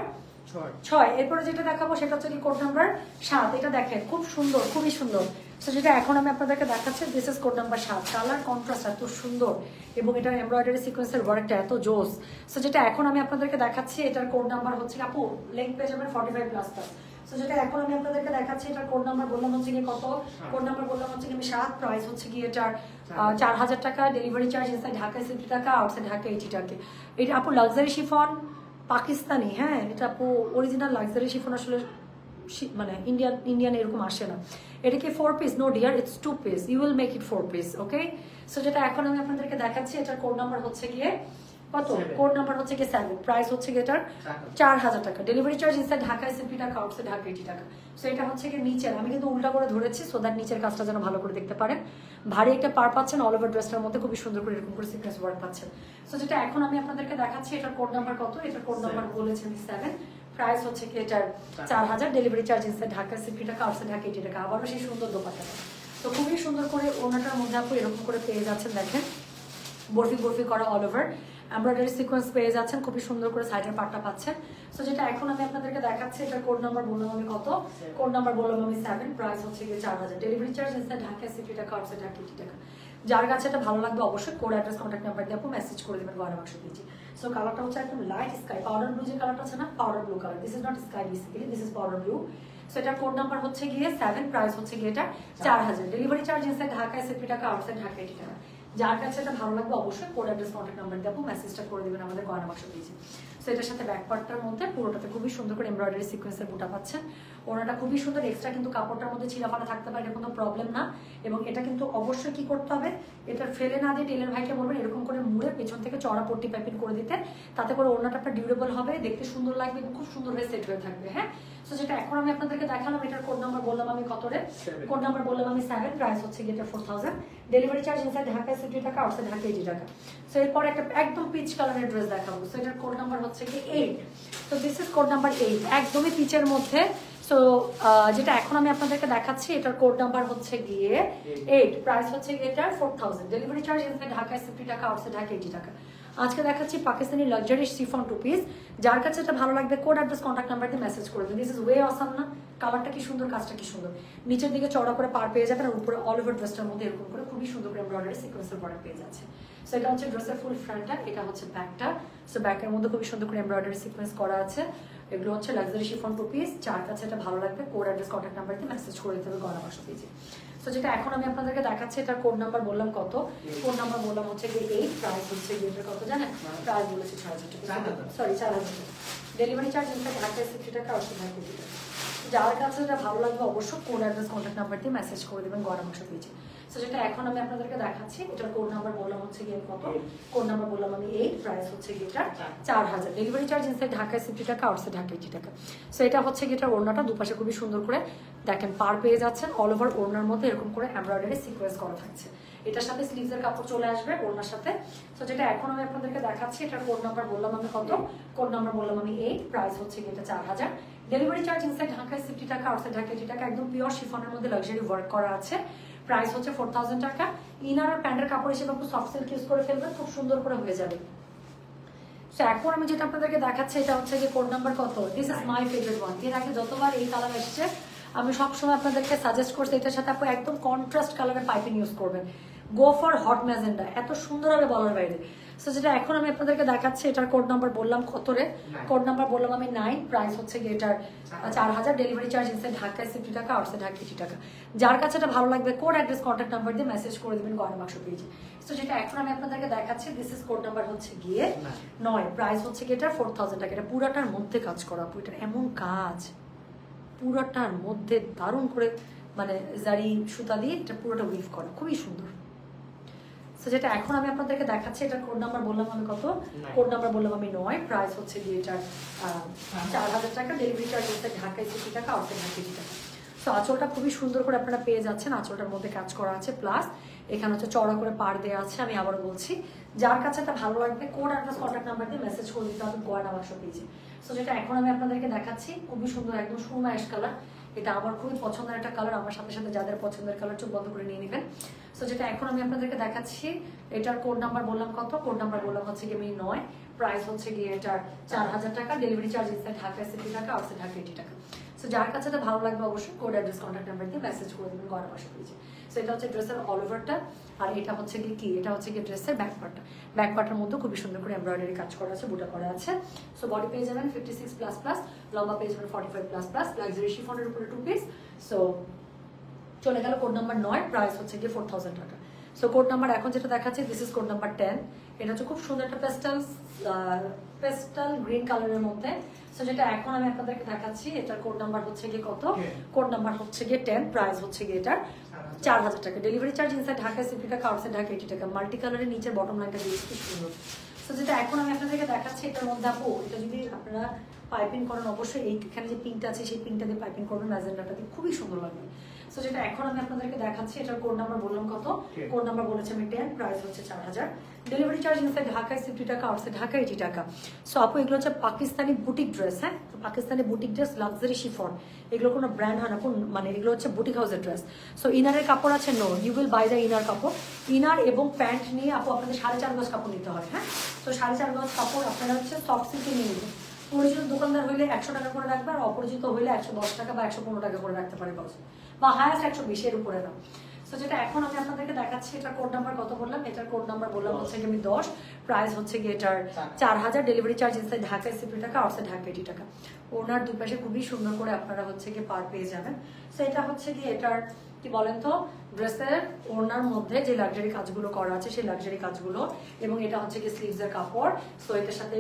Speaker 1: 6। এরপরে যেটা দেখাবো সেটা হচ্ছে কি কোড নাম্বার 7। এটা দেখেন খুব সুন্দর, খুবই সুন্দর। সো যেটা এখন আমি আপনাদেরকে দেখাচ্ছি, this is code number 7। Colour contrast এত সুন্দর এবং এটার এমব্রয়ডারি সিকোয়েন্সের ওয়ার্কটা এত জোস। সো যেটা এখন আমি আপনাদেরকে দেখাচ্ছি, এটার কোড নাম্বার হচ্ছে আপু লেন্থ পেয়ে যাবেন 45++। সো যেটা এখন আমি আপনাদেরকে দেখাচ্ছি, এটার কোড নাম্বার বললাম হচ্ছে গিয়ে কত? কোড নাম্বার বললাম হচ্ছে গিয়ে 7, প্রাইস হচ্ছে গিয়ে এটার 4000 টাকা। ডেলিভারি চার্জ ইনসাইড ঢাকায় 60 টাকা, আউটসাইড ঢাকা 80 টাকা। এটা আপু লাক্সারি শিফন পাকিস্তানি, হ্যাঁ এটা আপু অরিজিনাল লাক্সারি শিফন, আসলে মানে ইন্ডিয়ান এরকম আসে না। এটা কি 4 piece? No dear, it's 2 piece. You will make it 4 piece, okay? So যেটা এখন আমি আপনাদেরকে দেখাচ্ছি, এটার কোড নাম্বার হচ্ছে গিয়ে কত? কোড নাম্বার হচ্ছে গিয়ে 7, প্রাইস হচ্ছে গিয়ে এটার 4000 টাকা। ডেলিভারি চার্জ ইনসাইড ঢাকায় 60 টাকা, আউটসাইড ঢাকা 80 টাকা। সো এটা হচ্ছে গিয়ে নিচের, আমি কিন্তু উল্টা করে ধরেছি সো দ্যাট নিচের কাজটা যেন ভালো করে দেখতে পারেন। ভারী একটা পার পাচ্ছেন, অল ওভার ড্রেসটার মধ্যে খুবই সুন্দর করে এরকম করে সিকোয়েন্স ওয়ার্ক পাচ্ছেন। সো যেটা এখন আমি আপনাদেরকে দেখাচ্ছি, এটার কোড নাম্বার কত? এটার কোড নাম্বার বলেছি আমি 7, প্রাইস হচ্ছে কি এটার 4000। ডেলিভারি চার্জ ইনসাইড ঢাকা 60 টাকা, আউটসাইড ঢাকা 80 টাকা। আবারও সেই সুন্দর দোপাট্টাটা তো খুবই সুন্দর করে ওনাটার মধ্যে আপনি এরকম করে পেয়ে যাচ্ছেন, দেখেন বরফি করা অল ওভার এমব্রয়ডারি সিকোয়েন্স পেয়ে যাচ্ছেন, খুবই সুন্দর করে সাইডের পার্টটা পাচ্ছেন। সো যেটা এখন আমি আপনাদেরকে দেখাচ্ছি, এটার কোড নাম্বার বললাম আমি কত? কোড নাম্বার বললাম আমি 7, প্রাইস হচ্ছে গিয়ে 4000। ডেলিভারি চার্জ ইনসাইড ঢাকা 60 টাকা, আউটসাইড ঢাকা 80 টাকা। যার কাছে এটা ভালো লাগবে অবশ্যই কোড অ্যাড্রেস কন্ট্যাক্ট নাম্বার দিয়ে আপনি মেসেজ করে দেবেন গয়না বাক্স পেজে। সো কালারটা হচ্ছে একদম লাইট স্কাই পাউডার ব্লু, যে কালারটা আছে না powder blue colour, this is not sky basically, this is powder blue. So এটার কোড নাম্বার হচ্ছে গিয়ে 7, প্রাইস হচ্ছে গিয়ে এটা 4000। ডেলিভারি চার্জ ইনসাইড ঢাকায় 60 টাকা, আউটসাইড ঢাকা 80 টাকা। যার কাছে এটা ভালো লাগবে অবশ্যই কোড অ্যাড্রেস কন্ট্যাক্ট নাম্বার দিয়ে আপনি মেসেজটা করে দেবেন আমাদের গয়না বাক্স পেজে। সো এটার সাথে ব্যাক পার্টটার মধ্যে পুরোটাতে খুবই সুন্দর করে এমব্রয়ডারি সিকোয়েন্সের বুটা পাচ্ছেন। ওনাটা খুবই সুন্দর, এক্সট্রা কিন্তু কাপড়টার মধ্যে ছিঁড়াফাড়া থাকতে পারে, এটা কোনো প্রবলেম না। এবং এটা কিন্তু অবশ্যই কি করতে হবে, এটা ফেলে না দিয়ে টেলার ভাইকে বলবেন এরকম করে মুড়ে পেছন থেকে চড়া পট্টি পাইপিং করে দিতে, তাতে করে ওনাটা একটা ডিউরেবল হবে, দেখতে সুন্দর লাগবে এবং খুব সুন্দর হয়ে সেট হয়ে থাকবে। হ্যাঁ, সো যেটা এখন আমি আপনাদেরকে দেখালাম, এটার কোড নাম্বার বললাম আমি কত রে? কোড নাম্বার বললাম আমি 7, প্রাইস হচ্ছে গিয়ে এটা 4000। ডেলিভারি চার্জ ইনসাইড ঢাকায় 60 টাকা, আউটসাইড ঢাকা 80 টাকা। সো এরপর একটা একদম পিচ কালারের ড্রেস দেখাবো। সো এটার কোড নাম্বার হচ্ছে কি 8। তো দিস ইজ কোড নাম্বার 8, একদমই পিচের মধ্যে। সো যেটা এখন আমি আপনাদেরকে দেখাচ্ছি, এটার কোড নাম্বার হচ্ছে গিয়ে 8, প্রাইস হচ্ছে গিয়ে এটা 4000। ডেলিভারি চার্জ ইনসাইড ঢাকায় 60 টাকা, আউটসাইড ঢাকা 80 টাকা। আজকে দেখাচ্ছি পাকিস্তানি লাক্সারি শিফন 2 পিস। যার কাছে এটা ভালো লাগবে কোড অ্যাড্রেস কন্ট্যাক্ট নাম্বার দিয়ে মেসেজ করে দেবেন। দিস ইজ ওয়ে অসাম না? কালারটা কি সুন্দর, কাজটা কি সুন্দর। নিচের দিকে চড়া করে পার পেয়ে যাবেন আর উপরে অল ওভার ড্রেসটার মধ্যে এরকম করে খুবই সুন্দর করে এমব্রয়ডারি সিকোয়েন্সের প্রোডাক্ট পেয়ে যাচ্ছে। সো এটা হচ্ছে ড্রেসের ফুল ফ্রন্টটা, এটা হচ্ছে ব্যাকটা। সো ব্যাকের মধ্যে খুবই সুন্দর করে এমব্রয়ডারি সিকোয়েন্স করা আছে। এগুলো হচ্ছে লাক্সারি শিফন 2 পিস। যার কাছে এটা ভালো লাগবে কোড অ্যাড্রেস কন্ট্যাক্ট নাম্বার দিয়ে মেসেজ করে দিতে হবে গয়না বাক্স পেজে। সো যেটা এখন আমি আপনাদেরকে দেখাচ্ছি, এটার কোড নাম্বার বললাম কত? কোড নাম্বার বললাম হচ্ছে গিয়ে 8, প্রাইস হচ্ছে গিয়ে এটা কত জানেন? প্রাইস বলেছি 6000 টাকা, সরি 4000 টাকা। ডেলিভারি চার্জ ইনসাইড ঢাকায় 60 টাকা, আউটসাইড ঢাকা 80 টাকা। যার কাছে এটা ভালো লাগবে অবশ্যই কোড অ্যাড্রেস কন্ট্যাক্ট নাম্বার দিয়ে মেসেজ করে দেবেন গয়না বাক্স পেজে। সো যেটা এখন আমি আপনাদেরকে দেখাচ্ছি, এটার কোড নাম্বার বললাম হচ্ছে গিয়ে কত? কোড নাম্বার বললাম আমি 8, প্রাইস হচ্ছে গিয়ে এটা 4000। ডেলিভারি চার্জ ইনসাইড ঢাকায় 60 টাকা, আউটসাইড ঢাকা 80 টাকা। সো এটা হচ্ছে গিয়ে এটার ওড়নাটা দুপাশে খুবই সুন্দর করে দেখেন পার পেয়ে যাচ্ছেন, অল ওভার ওড়নার মধ্যে এরকম করে এমব্রয়ডারি সিকোয়েন্স করা থাকছে। এটার সাথে স্লিভসের কাপড় চলে আসবে ওড়নার সাথে। সো যেটা এখন আমি আপনাদেরকে দেখাচ্ছি, এটার কোড নাম্বার বললাম আমি কত? কোড নাম্বার বললাম আমি 8, প্রাইস হচ্ছে গিয়ে এটা 4000। ডেলিভারি চার্জ ইনসাইড ঢাকায় 60 টাকা, আউটসাইড ঢাকা 80 টাকা। একদম পিওর শিফনের মধ্যে লাক্সারি ওয়ার্ক করা আছে। প্রাইস হচ্ছে 4000 টাকা। ইনার আর প্যান্টের কাপড় হিসেবে একটু সফট সিল্ক ইউজ করে ফেলবেন, খুব সুন্দর করে হয়ে যাবে। সো এখন আমি যেটা আপনাদেরকে দেখাচ্ছি, এটা হচ্ছে যে কোড নাম্বার কত? This is my favourite one. এর আগে যতবার এই কালার এসেছে আমি সবসময় আপনাদেরকে সাজেস্ট করছি এটার সাথে আপনি একদম কন্ট্রাস্ট কালারের পাইপিং ইউজ করবেন। গো ফর হট ম্যাজেন্ডা, এত সুন্দর হবে বলার বাইরে। সো যেটা এখন আমি আপনাদেরকে দেখাচ্ছি, এটার কোড নাম্বার বললাম কত রে, কোড নাম্বার বললাম আমি 9, প্রাইস হচ্ছে গিয়ে এটার 4000, ডেলিভারি চার্জ ইনসাইড ঢাকায় 50 টাকা, আউটসাইড ঢাকা 80 টাকা। যার কাছে এটা ভালো লাগবে কোড অ্যাড্রেস কন্ট্যাক্ট নাম্বার দিয়ে মেসেজ করে দিবেন গয়না বাক্স পেজে। সো যেটা এখন আমি আপনাদেরকে দেখাচ্ছি, দিস ইজ কোড নাম্বার হচ্ছে গিয়ে 9, প্রাইস হচ্ছে গিয়ে এটা 4000 টাকা। এটা পুরাটার মধ্যে কাজ করা, এটা এমন কাজ পুরাটার মধ্যে দারুণ করে মানে জারি সুতা দিয়ে এটা পুরোটা উইভ করা, খুবই সুন্দর। সো যেটা এখন আমি আপনাদেরকে দেখাচ্ছি, এটার কোড নাম্বার বললাম আমি কত, কোড নাম্বার বললাম আমি 9, প্রাইস হচ্ছে গিয়ে এটার 4000 টাকা, ডেলিভারি চার্জ হচ্ছে ঢাকায় 60 টাকা, আউটসাইড ঢাকা 80 টাকা। সো আঁচলটা খুবই সুন্দর করে আপনারা পেয়ে যাচ্ছেন, আঁচলটার মধ্যে কাজ করা আছে, প্লাস এখানে হচ্ছে চড়া করে পাড় দেওয়া আছে। আমি আবারও বলছি, যার কাছে এটা ভালো লাগবে কোড অ্যাড্রেস কন্ট্যাক্ট নাম্বার দিয়ে মেসেজ করে দিতে হবে গয়না বাক্স পেজে। সো যেটা এখন আমি আপনাদেরকে দেখাচ্ছি, খুবই সুন্দর একদম সুরমা অ্যাশ কালার, এটা আমার খুবই পছন্দের একটা কালার। আমার সাথে সাথে যাদের পছন্দের কালার চোখ বন্ধ করে নিয়ে নেবেন। সো যেটা এখন আমি আপনাদেরকে দেখাচ্ছি, এটার কোড নাম্বার বললাম কত, কোড নাম্বার বললাম হচ্ছে গিয়ে আমি 9, প্রাইস হচ্ছে গিয়ে এটার 4000 টাকা, ডেলিভারি চার্জ ইনসাইড ঢাকায় 60 টাকা, আউটসাইড ঢাকা 80 টাকা। সো যার কাছে এটা ভালো লাগবে অবশ্যই কোড অ্যাড্রেস কন্ট্যাক্ট নাম্বার দিয়ে মেসেজ করে দেবেন গয়না বাক্স পেজে। সো এটা হচ্ছে ড্রেসের অল ওভারটা, আর এটা হচ্ছে গিয়ে কি, এটা হচ্ছে গিয়ে ড্রেসের ব্যাক পার্টটা। ব্যাক পার্টের মধ্যে খুবই সুন্দর করে এমব্রয়ডারি কাজ করা আছে, বুটা করা আছে। সো বডি পেয়ে যাবেন 56++, লম্বা পেয়ে যাবেন 45++, লাক্সারি শিফনের উপরে 2 পিস। সো চলে গেল কোড নাম্বার 9, প্রাইস হচ্ছে গিয়ে 4000 টাকা। সো কোড নাম্বার এখন যেটা দেখাচ্ছি, দিস ইজ কোড নাম্বার 10, এটা হচ্ছে খুব সুন্দর একটা পেস্টাল গ্রিন কালারের মধ্যে। সো যেটা এখন আমি আপনাদেরকে দেখাচ্ছি, এটার কোড নাম্বার হচ্ছে গিয়ে কত, কোড নাম্বার হচ্ছে গিয়ে 10, প্রাইস হচ্ছে গিয়ে এটার 4000 টাকা, ডেলিভারি চার্জ ইনসাইড ঢাকায় 60 টাকা, আউটসাইড ঢাকা 80 টাকা। মাল্টি কালারের নিচের বটম লাইনটা দিয়ে খুব সুন্দর। সো যেটা এখন আমি আপনাদেরকে দেখাচ্ছি, এটার মধ্যে আপু এটা যদি আপনারা পাইপিং করেন, অবশ্যই এইখানে যে পিনটা আছে সেই পিনটা দিয়ে পাইপিং করবেন, ম্যাজেন্ডাটা দিয়ে খুবই সুন্দর লাগবে। সো যেটা এখন আমি আপনাদেরকে দেখাচ্ছি, এটার কোড নাম্বার বললাম কত, কোড নাম্বার বলেছি আমি 10, প্রাইস হচ্ছে 4000, ডেলিভারি চার্জ ইনসাইড ঢাকায় 60 টাকা, আউটসাইড ঢাকা 80 টাকা। সো আপু এগুলো হচ্ছে পাকিস্তানি বুটিক ড্রেস, হ্যাঁ, Pakistani boutique dress, luxury chiffon, এগুলো কোনো ব্র্যান্ড হয় না, মানে এগুলো হচ্ছে বুটিক হাউসের ড্রেস। সো ইনারের কাপড় আছে, no you will buy the inner কাপড়। ইনার এবং প্যান্ট নিয়ে আপু আপনাদের 4.5 গজ কাপড় নিতে হবে, হ্যাঁ। তো 4.5 গজ কাপড় আপনারা হচ্ছে সফট সিল্কে নিয়ে নেবেন। পরিচিত দোকানদার হইলে 100 টাকা করে রাখবে, আর অপরিচিত হইলে 110 টাকা বা 115 টাকা করে রাখতে পারে গজ, বা হায়াস্ট 120 এর উপরে না। সো যেটা এখন আমি আপনাদেরকে দেখাচ্ছি, এটার কোড নাম্বার কত বললাম, এটার কোড নাম্বার বললাম হচ্ছে কি আমি 10, প্রাইস হচ্ছে গিয়ে এটার 4000, ডেলিভারি চার্জ ইনসাইড ঢাকায় 60 টাকা, আউটসাইড ঢাকা 80 টাকা। ওনার দুই পাশে খুবই সুন্দর করে আপনারা হচ্ছে গিয়ে পার পেয়ে যাবেন। সো এটা হচ্ছে গিয়ে এটার কি বলেন তো, ড্রেসের ওড়নার মধ্যে যে লাক্সারি কাজগুলো করা আছে সেই লাক্সারি কাজগুলো, এবং এটা হচ্ছে কি স্লিভসের কাপড়। সো এটার সাথে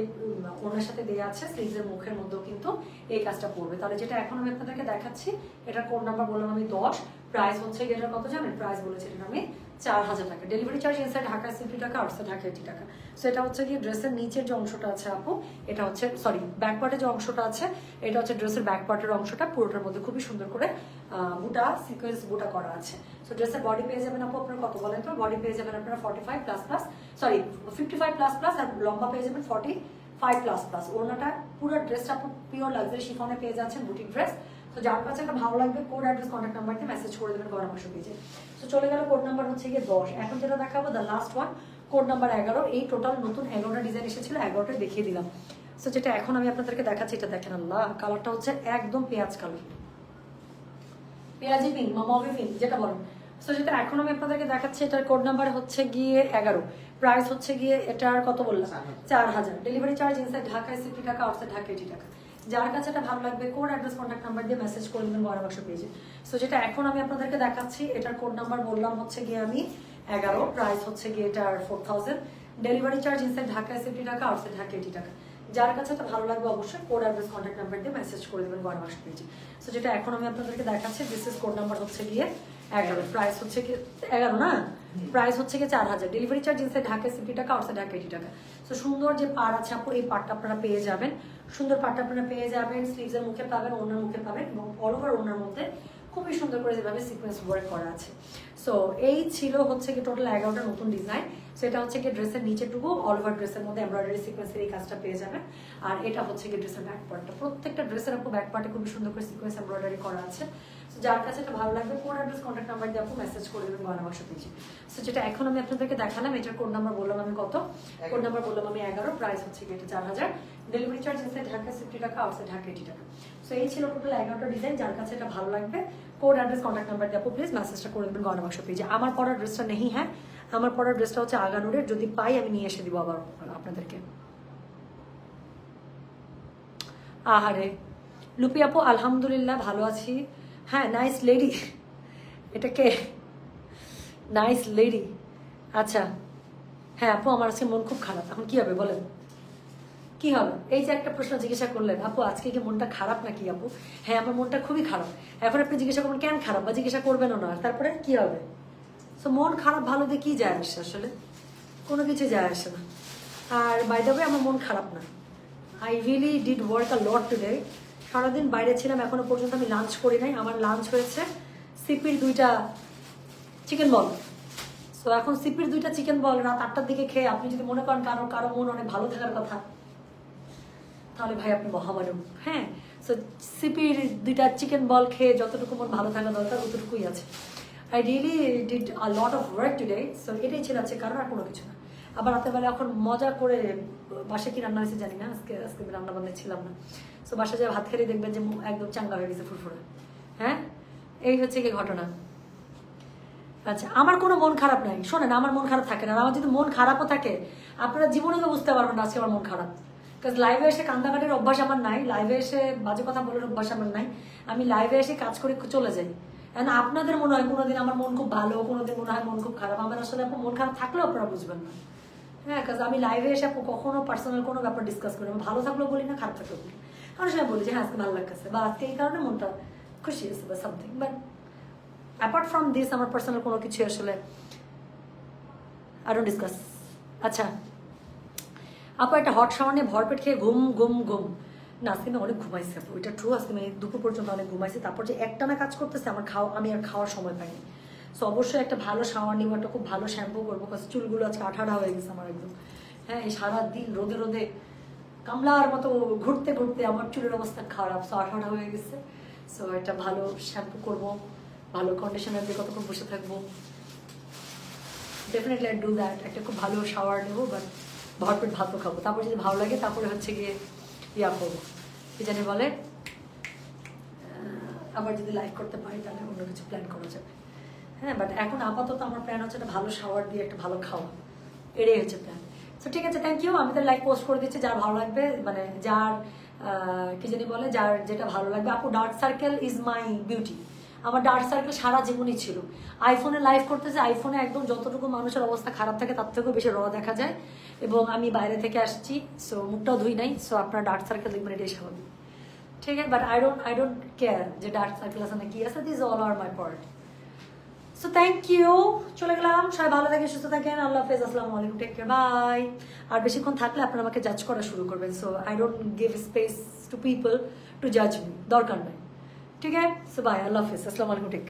Speaker 1: ওড়নার সাথে দেওয়া আছে, স্লিভসের মুখের মধ্যেও কিন্তু এই কাজটা পড়বে। তাহলে যেটা এখন আমি আপনাদেরকে দেখাচ্ছি, এটার কোড নাম্বার বললাম আমি 10, প্রাইস হচ্ছে কি এটার কত জানেন, প্রাইস বলেছি এটা আমি 4000 টাকা, ডেলিভারি চার্জ ইনসাইড ঢাকায় 60 টাকা, আউটসাইড ঢাকা 80 টাকা। সো এটা হচ্ছে কি ড্রেসের নিচের যে অংশটা আছে আপু, এটা হচ্ছে সরি ব্যাক পার্টের যে অংশটা আছে, এটা হচ্ছে ড্রেসের ব্যাক পার্টের অংশটা, পুরোটার মধ্যে খুবই সুন্দর করে বুটা সিকোয়েন্স বুটা করা আছে। সো ড্রেসের বডি পেয়ে যাবেন আপু আপনারা কত বলেন তো, বডি পেয়ে যাবেন আপনারা 45++, সরি 55++, আর লম্বা পেয়ে যাবেন 45++। ওড়নাটা পুরো ড্রেসটা আপু পিওর লাক্সারি শিফনে পেয়ে যাচ্ছেন, বুটিক ড্রেস। তো যার কাছে একটা ভালো লাগবে কোড অ্যাড্রেস কন্ট্যাক্ট নাম্বার দিয়ে মেসেজ করে দেবেন গয়না বাক্স পেজে। তো চলে গেল কোড নাম্বার হচ্ছে গিয়ে 10। এখন যেটা দেখাবো the last one, code number 11। এই টোটাল নতুন 11টা ডিজাইন এসেছিল, 11টা দেখিয়ে দিলাম। সো যেটা এখন আমি আপনাদেরকে দেখাচ্ছি, এটা দেখেন, আল্লাহ কালারটা হচ্ছে একদম পেঁয়াজ কালার, পেঁয়াজি পিঙ্ক, মভি পিঙ্ক যেটা বলেন। সো যেটা এখন আমি আপনাদেরকে দেখাচ্ছি, এটার কোড নাম্বার হচ্ছে গিয়ে 11, প্রাইস হচ্ছে গিয়ে এটার কত বললাম 4000, ডেলিভারি চার্জ ইনসাইড ঢাকায় 60 টাকা, আউটসাইড ঢাকা 80 টাকা। যার কাছে এটা ভালো লাগবে কোড অ্যাড্রেস কন্ট্যাক্ট নাম্বার দিয়ে মেসেজ করে দেবেন গয়না বাক্স পেজে। সো যেটা এখন আমি আপনাদেরকে দেখাচ্ছি, এটার কোড নাম্বার বললাম হচ্ছে গিয়ে আমি 11, প্রাইস হচ্ছে গিয়ে এটার 4000, ডেলিভারি চার্জ ইনসাইড ঢাকায় 60 টাকা, আউটসাইড ঢাকা 80 টাকা। যার কাছে এটা ভালো লাগবে অবশ্যই কোড অ্যাড্রেস কন্ট্যাক্ট নাম্বার দিয়ে মেসেজ করে দেবেন গয়না বাক্স পেজে। সো যেটা এখন আমি আপনাদেরকে দেখাচ্ছি, দিস ইজ কোড নাম্বার হচ্ছে গিয়ে 11, প্রাইস হচ্ছে গিয়ে 11 না, প্রাইস হচ্ছে গিয়ে 4000, ডেলিভারি চার্জ ইনসাইড ঢাকায় 60 টাকা, আউটসাইড ঢাকা 80 টাকা। সো সুন্দর যে পাড় আছে আপু, এই পাড়টা আপনারা পেয়ে যাবেন, সুন্দর পাড়টা আপনারা পেয়ে যাবেন, স্লিভসের মুখে পাবেন, ওড়নার মুখে পাবেন, এবং অল ওভার ওড়নার মধ্যে খুবই সুন্দর করে যেভাবে সিকোয়েন্স ওয়ার্ক করা আছে। সো এই ছিল হচ্ছে কি টোটাল 11টা নতুন ডিজাইন। সো এটা হচ্ছে কি ড্রেসের নিচেটুকু অল ওভার ড্রেসের মধ্যে এমব্রয়ডারি সিকোয়েন্সের এই কাজটা পেয়ে যাবেন, আর এটা হচ্ছে কি ড্রেসের ব্যাক পার্টটা, প্রত্যেকটা ড্রেসের আপু ব্যাক পার্টে খুবই সুন্দর করে সিকোয়েন্স এমব্রয়ডারি করা আছে। যার কাছে এটা ভালো লাগবে কোড অ্যাড্রেস কন্ট্যাক্ট নাম্বার দিয়ে আপু মেসেজ করে দেবেন গয়না বাক্স পেজে। সো যেটা এখন আমি আপনাদেরকে দেখালাম, এটার কোড নাম্বার বললাম আমি কত, কোড নাম্বার বললাম আমি 11, প্রাইস হচ্ছে কি এটা 4000, ডেলিভারি চার্জ ইনসাইড ঢাকা 60 টাকা, আউটসাইড ঢাকা 80 টাকা। সো এই ছিল টোটাল 11টা ডিজাইন। যার কাছে এটা ভালো লাগবে কোড অ্যাড্রেস কন্ট্যাক্ট নাম্বার দিয়ে আপু প্লিজ মেসেজটা করে দেবেন গয়না বাক্স পেজে। আমার পরা ড্রেসটা নেই, হ্যাঁ আমার পরার ড্রেসটা হচ্ছে আগানুরের, যদি পাই আমি নিয়ে এসে দিব আবার আপনাদেরকে। আহারে লুপি আপু আলহামদুলিল্লাহ ভালো আছি। হ্যাঁ নাইস লেডি, এটাকে নাইস লেডি। আচ্ছা হ্যাঁ আপু আমার আজকে মন খুব খারাপ, এখন কি হবে বলেন? কি হবে? এই যে একটা প্রশ্ন জিজ্ঞাসা করলেন, আপু আজকে কি মনটা খারাপ নাকি আপু? হ্যাঁ আমার মনটা খুবই খারাপ। এখন আপনি জিজ্ঞাসা করবেন কেন খারাপ, বা জিজ্ঞাসা করবেনও না, তারপরে কি হবে? সো মন খারাপ ভালো দিয়ে কি যায় আসে? আসলে কোনো কিছু যায় আসে না। আর বাই দ্য ওয়ে আমার মন খারাপ না, I really did work a lot today. সারাদিন বাইরে ছিলাম, এখনো পর্যন্ত আমি লাঞ্চ করি নাই। আমার লাঞ্চ হয়েছে সিপির 2টা চিকেন বল। সো এখন সিপির 2টা চিকেন বল রাত 8টার দিকে খেয়ে আপনি যদি মনে করেন কারো মন অনেক ভালো থাকার কথা, তাহলে ভাই আপনি মহামানব। হ্যাঁ সো সিপির 2টা চিকেন বল খেয়ে যতটুকু মন ভালো থাকা দরকার অতটুকুই আছে। I really did a lot of work today. So এটাই ছিল আছে কারণ আর কোনো কিছু না। আবার রাতের বেলা এখন মজা করে বাসায় কি রান্না হয়েছে জানি না, আজকে রান্না বান্না ছিলাম না। সো বাসায় যে ভাত খেলে দেখবেন যে একদম চাঙ্গা হয়ে গেছে ফুরফুরে। হ্যাঁ এই হচ্ছে কি ঘটনা। আচ্ছা আমার কোনো মন খারাপ নাই, শোনেন আমার মন খারাপ থাকে না। আমার যদি মন খারাপও থাকে আপনারা জীবনে তো বুঝতে পারবেন না আজকে আমার মন খারাপ। কারণ লাইভে এসে কান্দাকাটির অভ্যাস আমার নাই, লাইভে এসে বাজে কথা বলার অভ্যাস আমার নাই। আমি লাইভে এসে কাজ করে চলে যাই। এখন আপনাদের মনে হয় কোনোদিন আমার মন খুব ভালো, কোনোদিন মনে হয় মন খুব খারাপ। আমার আসলে মন খারাপ থাকলেও আপনারা বুঝবেন না। হ্যাঁ কাজ আমি লাইভে এসে কখনো পার্সোনাল কোনো ব্যাপার ডিসকাস করি না। ভালো থাকলেও বলি না, খারাপ থাকলেও বলি। অনেক সময় বলি যে হ্যাঁ আজকে ভালো লাগতেছে বা আজকে এই কারণে মনটা খুশি আছে বা something, but apart from this আমার পার্সোনাল কোনো কিছু আসলে আই ডোন্ট ডিসকাস। আচ্ছা আপু একটা হট শাওয়ার নিয়ে ভরপেট খেয়ে ঘুম ঘুম ঘুম। না আজকে অনেক ঘুমাইছি আপু, এটা ট্রু। আজকে আমি দুপুর পর্যন্ত অনেক ঘুমাইছি। তারপর যে একটানা কাজ করতেছে আমার আমি আর খাওয়ার সময় পাইনি। সো অবশ্যই একটা ভালো শাওয়ার নিবো, একটা খুব ভালো শ্যাম্পু করবো। কারণ চুলগুলো আজকে আঠাড়া হয়ে গেছে আমার একদম। হ্যাঁ এই সারাদিন রোদে রোদে কামলার মতো ঘুরতে ঘুরতে আমার চুলের অবস্থা খারাপ, সো আঠাড়া হয়ে গেছে। সো একটা ভালো শ্যাম্পু করবো, ভালো কন্ডিশনার দিয়ে কতক্ষণ বসে থাকবো। Definitely I do that. একটা খুব ভালো শাওয়ার নেবো, বাট ভরপেট ভাতও খাবো। তারপর যদি ভালো লাগে তারপরে হচ্ছে গিয়ে ইয়া করবো, কি জানি বলে, আবার যদি লাইভ করতে পারি তাহলে অন্য কিছু প্ল্যান করা যাবে। হ্যাঁ বাট এখন আপাতত আমার প্ল্যান হচ্ছে একটা ভালো শাওয়ার দিয়ে একটা ভালো খাওয়া, এটাই হচ্ছে প্ল্যান। সো ঠিক আছে, থ্যাংক ইউ। আমি তো লাইভ পোস্ট করে দিচ্ছি, যার ভালো লাগবে, মানে যার কি জানি বলে, যার যেটা ভালো লাগবে। আপু dark circle is my beauty. আমার ডার্ক সার্কেল সারা জীবনই ছিল। আইফোনে লাইভ করতেছে, আইফোনে একদম যতটুকু মানুষের অবস্থা খারাপ থাকে তার থেকেও বেশি র দেখা যায়। এবং আমি বাইরে থেকে আসছি, সো মুখটাও ধুই নাই। সো আপনার ডার্ক সার্কেল দেখবেন, এটাই স্বাভাবিক। ঠিক আছে, বাট আই ডোন্ট কেয়ার যে ডার্ক সার্কেল আছে না কি আছে, this all are my part. So thank you, চলে গেলাম। সবাই ভালো থাকেন, সুস্থ থাকেন। আল্লাহ হাফেজ, আসসালামু আলাইকুম, টেক কেয়ার, বাই। আর বেশিক্ষণ থাকলে আপনারা আমাকে জাজ করা শুরু করবেন। So I don't give space to people to জাজ মি, দরকার নাই। ঠিক আছে, সো বাই, আল্লাহ হাফেজ, আসসালামু আলাইকুম, টেক কেয়ার।